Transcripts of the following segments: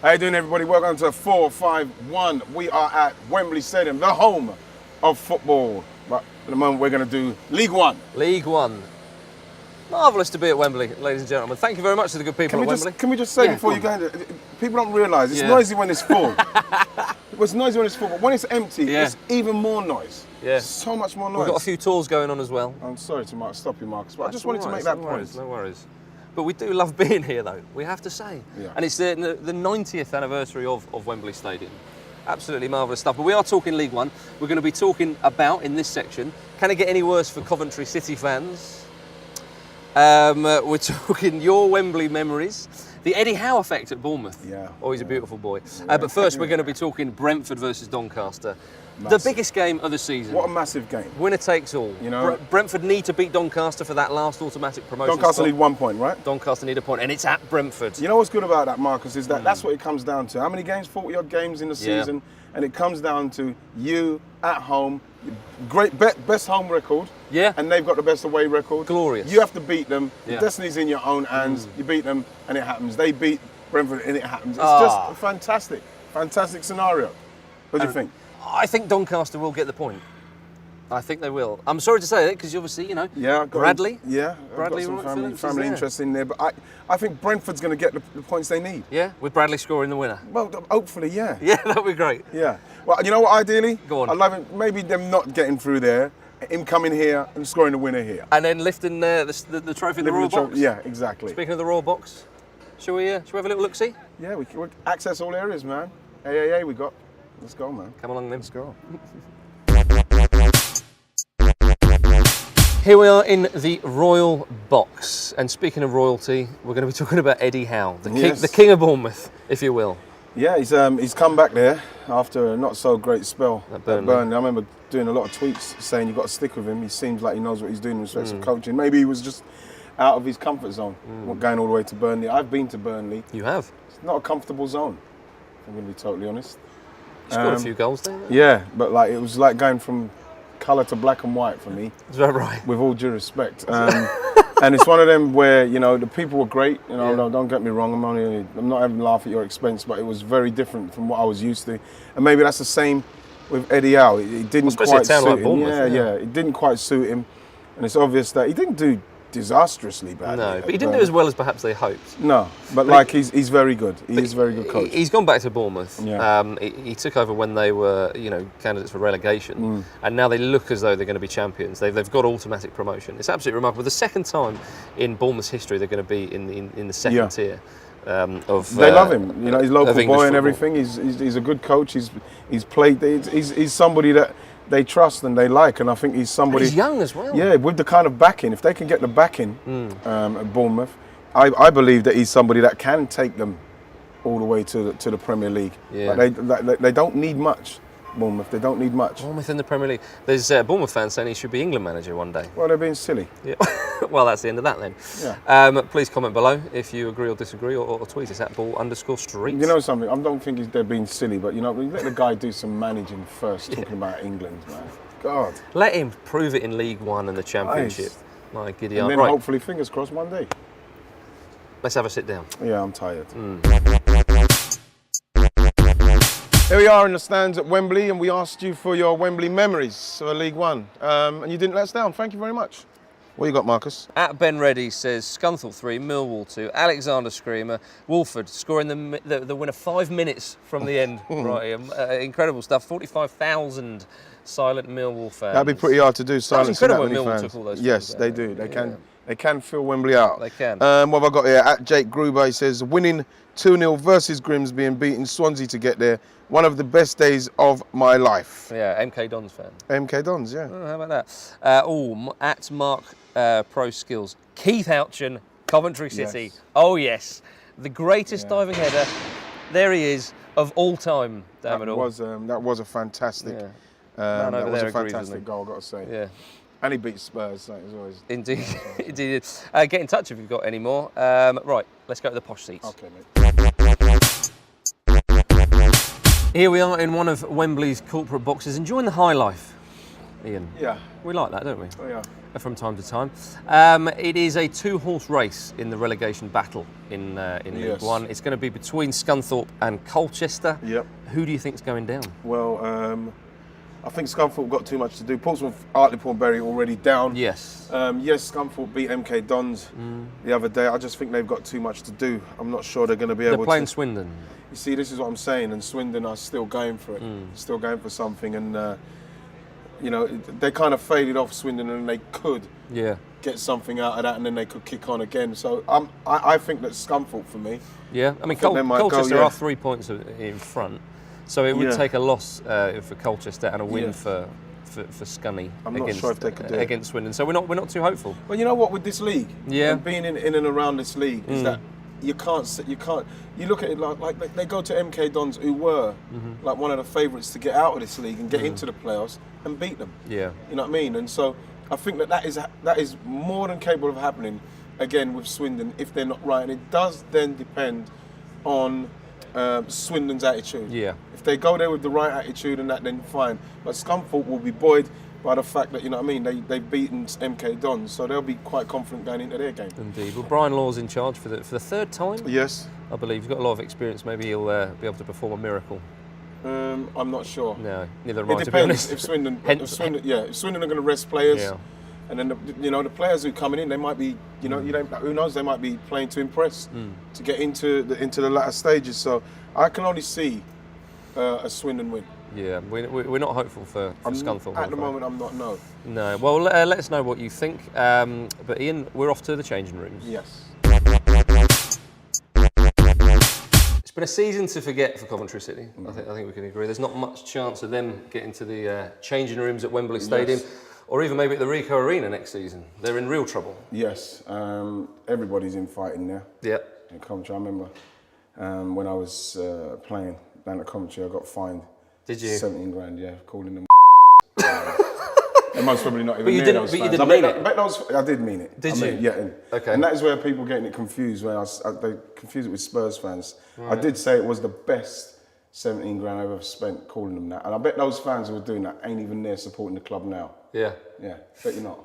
How you doing, everybody? Welcome to 451. We are at Wembley Stadium, the home of football. But at the moment, we're going to do League One. League One. Marvellous to be at Wembley, ladies and gentlemen. Thank you very much to the good people at Wembley. Can we just say before you go into people don't realise it's noisy when it's full. It's noisy when it's full, but when it's empty, it's even more noise. Yeah. So much more noise. We've got a few tours going on as well. I'm sorry to stop you, Marcus, but I just wanted to make that point. No worries. But we do love being here, though, we have to say. Yeah. And it's the 90th anniversary of Wembley Stadium. Absolutely marvellous stuff. But we are talking League One. We're going to be talking about, in this section, can it get any worse for Coventry City fans? We're talking your Wembley memories. The Eddie Howe effect at Bournemouth. Yeah. Oh, he's a beautiful boy. But first, we're going to be talking Brentford versus Doncaster. Massive. The biggest game of the season. What a massive game. Winner takes all. You know, Brentford need to beat Doncaster for that last automatic promotion. Doncaster need 1 point, right? Doncaster need a point, and it's at Brentford. You know what's good about that, Marcus, is that that's what it comes down to. How many games? 40-odd games in the season, and it comes down to you at home. Great best home record. Yeah. And they've got the best away record. Glorious. You have to beat them. Yeah. Destiny's in your own hands. You beat them, and it happens. They beat Brentford, and it happens. It's just a fantastic scenario. What do you think? I think Doncaster will get the point. I think they will. I'm sorry to say that because obviously, you know, Bradley. Bradley, got some family interest in there, but I think Brentford's going to get the points they need. Yeah, with Bradley scoring the winner. Well, hopefully, yeah. Yeah, that'd be great. Yeah. Well, you know what? Ideally, go on. I'd love it. Maybe them not getting through there, him coming here and scoring the winner here, and then lifting the trophy in the Royal Box. Yeah, exactly. Speaking of the Royal Box, shall we have a little look see? Yeah, we can access all areas, man. AAA, we got. Let's go, man. Come along, then. Let's go. Here we are in the Royal Box, and speaking of royalty, we're going to be talking about Eddie Howe, the king of Bournemouth, if you will. Yeah, he's come back there after a not so great spell at Burnley. I remember doing a lot of tweets saying you've got to stick with him. He seems like he knows what he's doing in respect of coaching. Maybe he was just out of his comfort zone, going all the way to Burnley. I've been to Burnley. You have? It's not a comfortable zone, I'm going to be totally honest. You scored a few goals there. Yeah, but it was like going from colour to black and white for me. Is that right? With all due respect. And it's one of them where, you know, the people were great. You know, don't get me wrong. I'm not having a laugh at your expense, but it was very different from what I was used to. And maybe that's the same with Eddie Howe. It didn't quite suit him. Bournemouth, it didn't quite suit him. And it's obvious that he didn't do disastrously bad. No, but he didn't do as well as perhaps they hoped. No, but he's very good. He's a very good coach. He's gone back to Bournemouth. Yeah. He took over when they were, candidates for relegation, and now they look as though they're going to be champions. They've got automatic promotion. It's absolutely remarkable. The second time in Bournemouth's history they're going to be in the second tier. They love him. You know, he's a local boy and football. everything. He's a good coach. He's played. He's somebody that they trust and they like, and I think he's somebody. And he's young as well. Yeah, with the kind of backing, if they can get the backing at Bournemouth, I believe that he's somebody that can take them all the way to the Premier League. Yeah. But they don't need much. Bournemouth, they don't need much. Bournemouth in the Premier League. There's Bournemouth fans saying he should be England manager one day. Well, they're being silly. Yeah. Well, that's the end of that then. Yeah. Please comment below if you agree or disagree, or tweet us at ball_street. You know something? I don't think they're being silly, but let the guy do some managing first. Talking about England, man. God. Let him prove it in League One and the Championship. My giddy aunt. And then hopefully, fingers crossed, one day. Let's have a sit down. Yeah, I'm tired. Here we are in the stands at Wembley, and we asked you for your Wembley memories for League One, and you didn't let us down. Thank you very much. What you got, Marcus? At Ben Reddy says Scunthorpe 3, Millwall 2, Alexander Screamer, Wolford scoring the winner 5 minutes from the end. Right, incredible stuff. 45,000 silent Millwall fans. That'd be pretty hard to do. Silence that incredible many when Millwall fans. took all those. Yes, they do. They can. They can fill Wembley out. They can. What have I got here? At Jake Gruber, he says winning 2-0 versus Grimsby and beating Swansea to get there. One of the best days of my life. Yeah, MK Dons fan. MK Dons, yeah. Oh, how about that? At Mark Pro Skills. Keith Houchin, Coventry City. Yes. Oh, yes. The greatest diving header, there he is, of all time. Damn it all. That was a fantastic, that was a fantastic goal, I've got to say. Yeah. And he beat Spurs, so it was always... Indeed. Indeed. Get in touch if you've got any more. Right, let's go to the posh seats. Okay, mate. Here we are in one of Wembley's corporate boxes, enjoying the high life. Ian. Yeah. We like that, don't we? Oh, yeah. From time to time. It is a 2-horse race in the relegation battle in League One. It's going to be between Scunthorpe and Colchester. Yep. Who do you think's going down? Well, I think Scunthorpe got too much to do. Portsmouth, Hartlepool, Bury already down. Yes. Yes, Scunthorpe beat MK Dons the other day. I just think they've got too much to do. I'm not sure they're going to be able to. They're playing Swindon. You see, this is what I'm saying, and Swindon are still going for it, still going for something, and you know, they kind of faded off Swindon, and they could get something out of that, and then they could kick on again. So I think that Scunthorpe for me. Yeah, I mean, Colchester are 3 points in front, so it would take a loss for Colchester and a win for Scunny against Swindon. So we're not too hopeful. Well, you know what, with this league, and being in and around this league, is that you look at it like they go to MK Dons, who were like one of the favourites to get out of this league and get into the playoffs, and beat them. Yeah, you know what I mean. And so I think that is more than capable of happening again with Swindon if they're not right. And it does then depend on Swindon's attitude. Yeah, if they go there with the right attitude and that, then fine. But Scunthorpe will be buoyed by the fact that, you know what I mean, they've beaten MK Dons, so they'll be quite confident going into their game. Indeed. Well, Brian Law's in charge for the third time. Yes, I believe he's got a lot of experience. Maybe he'll be able to perform a miracle. I'm not sure. No, neither am I. It depends if Swindon are going to rest players, and then the players who are coming in, they might be, who knows, they might be playing to impress to get into the latter stages. So I can only see a Swindon win. Yeah, we're not hopeful for Scunthorpe. At the moment, I'm not, no. No, well, let us know what you think. But Ian, we're off to the changing rooms. Yes. It's been a season to forget for Coventry City. I think we can agree. There's not much chance of them getting to the changing rooms at Wembley Stadium, or even maybe at the Ricoh Arena next season. They're in real trouble. Yes, everybody's in fighting there. Yeah. In Coventry, I remember when I was playing down at Coventry, I got fined. Did you? 17 grand, yeah, calling them. And most probably not even but you near didn't, those but fans. You didn't mean it? I did mean it. Did you? Yeah. Okay. And that is where people getting it confused, when they confuse it with Spurs fans. Right. I did say it was the best 17 grand I've ever spent calling them that. And I bet those fans who were doing that ain't even there supporting the club now. Yeah. Yeah, bet you're not.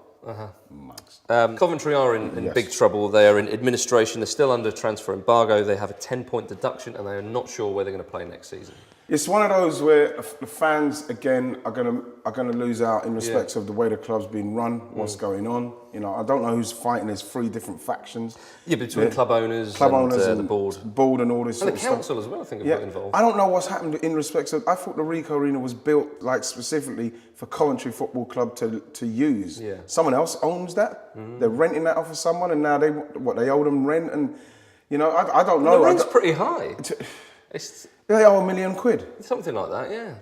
Coventry are in big trouble. They are in administration. They're still under transfer embargo. They have a 10-point deduction, and they are not sure where they're going to play next season. It's one of those where the fans again are going to lose out in respect of the way the club's been run, what's going on. You know, I don't know who's fighting. There's 3 different factions. Yeah, between club owners and the board and all this sort of stuff. And the council as well, I think, have got involved. I don't know what's happened in respect of. I thought the Ricoh Arena was built like specifically for Coventry Football Club to use. Yeah. Someone else owns that. They're renting that off of someone, and now they owe them rent, and I don't know. The rent's pretty high. They owe £1 million. Something like that, yeah.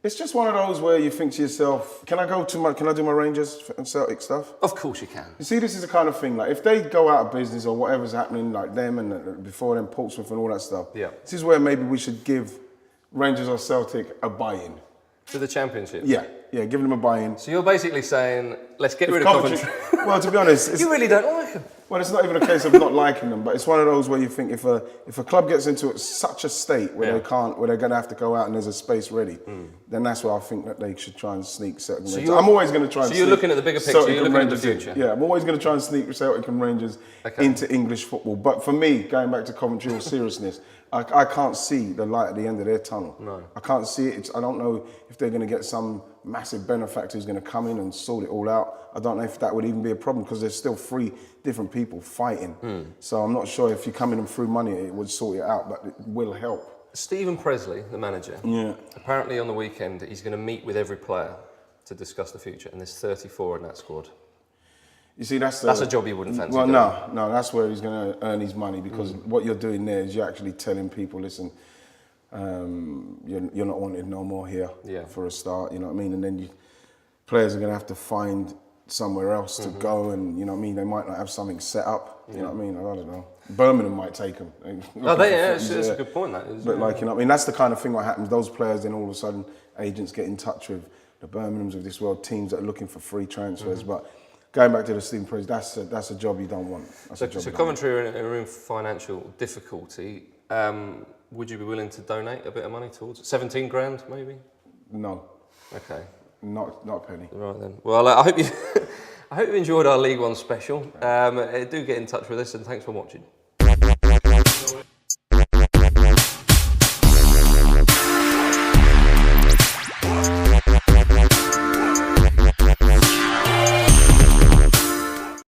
It's just one of those where you think to yourself, can I do my Rangers and Celtic stuff? Of course you can. You see, this is the kind of thing, like if they go out of business or whatever's happening, like them and before them, Portsmouth and all that stuff, this is where maybe we should give Rangers or Celtic a buy-in. To the Championship? Yeah, giving them a buy-in. So you're basically saying, let's get rid of Coventry. Well, to be honest... You really don't like them. Well, it's not even a case of not liking them, but it's one of those where you think if a club gets into such a state where where they're going to have to go out and there's a space ready, then that's where I think that they should try and sneak certain Rangers. I'm always going to try and sneak. So you're looking at the bigger picture, Celtic you're looking at the future. Yeah, I'm always going to try and sneak Celtic and Rangers into English football. But for me, going back to Coventry, all seriousness, I can't see the light at the end of their tunnel. No. I can't see it. I don't know if they're going to get some massive benefactor who's going to come in and sort it all out. I don't know if that would even be a problem because there's still 3 different people fighting. So I'm not sure if you come in and through money, it would sort it out, but it will help. Stephen Presley, the manager, apparently on the weekend he's going to meet with every player to discuss the future, and there's 34 in that squad. You see, that's a job you wouldn't fancy. Well, no, that's where he's going to earn his money, because what you're doing there is you're actually telling people, listen, you're not wanted no more here for a start, you know what I mean? And then players are going to have to find somewhere else to go, and you know what I mean, they might not have something set up, you know what I mean, I don't know. Birmingham might take them. That's a good point, that is. But you know what I mean, that's the kind of thing that happens. Those players, then all of a sudden, agents get in touch with the Birminghams of this world, teams that are looking for free transfers, but going back to the Stephen Presley, that's a job you don't want. So Coventry are in financial difficulty. Would you be willing to donate a bit of money towards it? 17 grand, maybe? No. Okay. Not a penny. Right then. Well, I hope you I hope you enjoyed our League One special. Do get in touch with us, and thanks for watching.